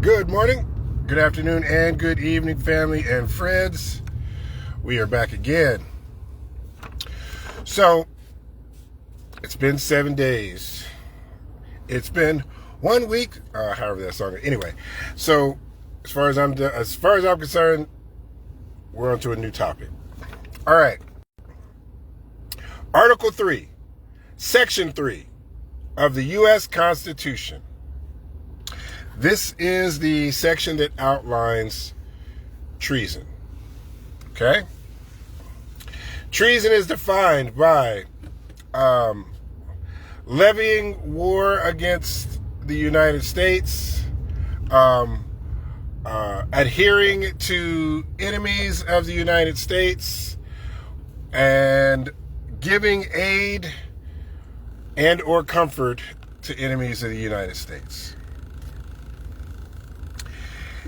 Good morning, good afternoon, and good evening, family and friends. We are back again. So, it's been 7 days. It's been 1 week, however that song is. Anyway, so as far as I'm concerned, we're on to a new topic. All right. Article 3, Section 3 of the U.S. Constitution. This is the section that outlines treason. Okay? Treason is defined by levying war against the United States, adhering to enemies of the United States, and giving aid and or comfort to enemies of the United States.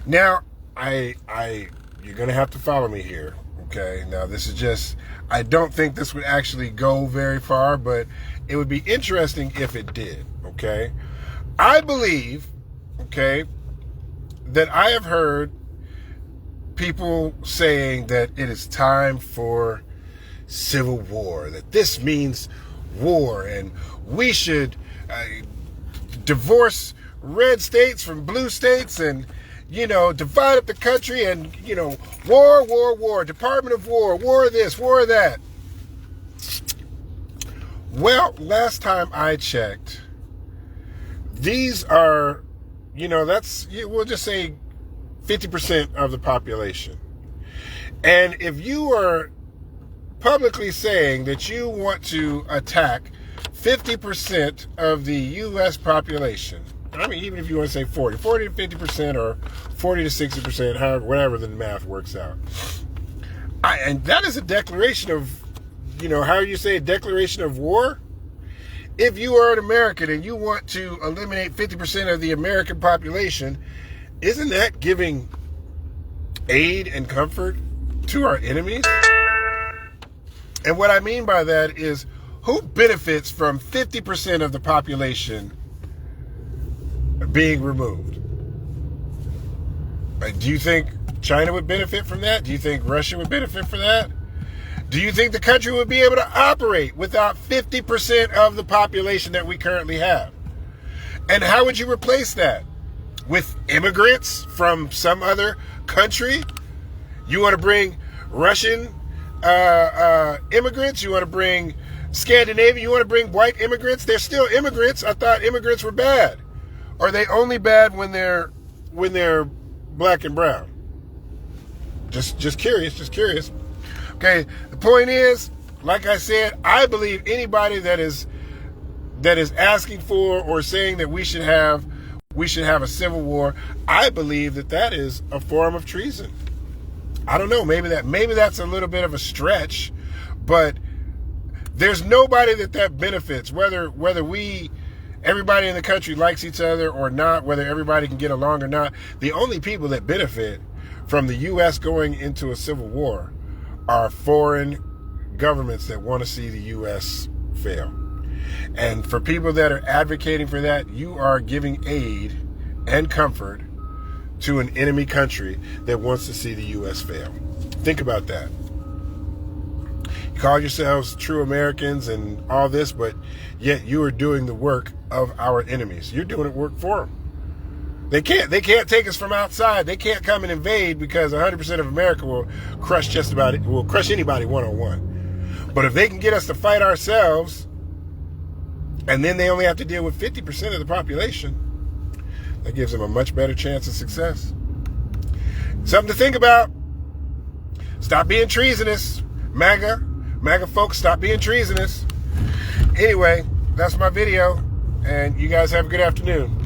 Now, you're going to have to follow me here, okay? Now, this is just, I don't think this would actually go very far, but it would be interesting if it did, okay? I believe, okay, that I have heard people saying that it is time for civil war, that this means war, and we should divorce red states from blue states and, divide up the country and, war, Department of War this, war that. Well, last time I checked, these are, we'll just say 50% of the population. And if you are publicly saying that you want to attack 50% of the U.S. population, I mean, even if you want to say 40 to 50% or 40 to 60%, however, whatever the math works out. And that is a declaration of, how you say a declaration of war. If you are an American and you want to eliminate 50% of the American population, isn't that giving aid and comfort to our enemies? And what I mean by that is, who benefits from 50% of the population being removed? Do you think China would benefit from that? Do you think Russia would benefit from that? Do you think the country would be able to operate without 50% of the population that we currently have? And how would you replace that? With immigrants from some other country? You want to bring Russian immigrants? You want to bring Scandinavian? You want to bring white immigrants? They're still immigrants. I thought immigrants were bad. Are they only bad when they're black and brown? Just curious. Okay, the point is, like I said, I believe anybody that is asking for or saying that we should have a civil war, I believe that is a form of treason. I don't know, maybe that's a little bit of a stretch, but there's nobody that benefits, whether everybody in the country likes each other or not, whether everybody can get along or not. The only people that benefit from the U.S. going into a civil war are foreign governments that want to see the U.S. fail. And for people that are advocating for that, you are giving aid and comfort to an enemy country that wants to see the U.S. fail. Think about that. You call yourselves true Americans and all this, but yet you are doing the work of our enemies. You're doing work for them. They can't take us from outside. They can't come and invade because 100% of America will crush anybody one-on-one. But if they can get us to fight ourselves, and then they only have to deal with 50% of the population, that gives them a much better chance of success. Something to think about. Stop being treasonous. MAGA folks, stop being treasonous. Anyway, that's my video, and you guys have a good afternoon.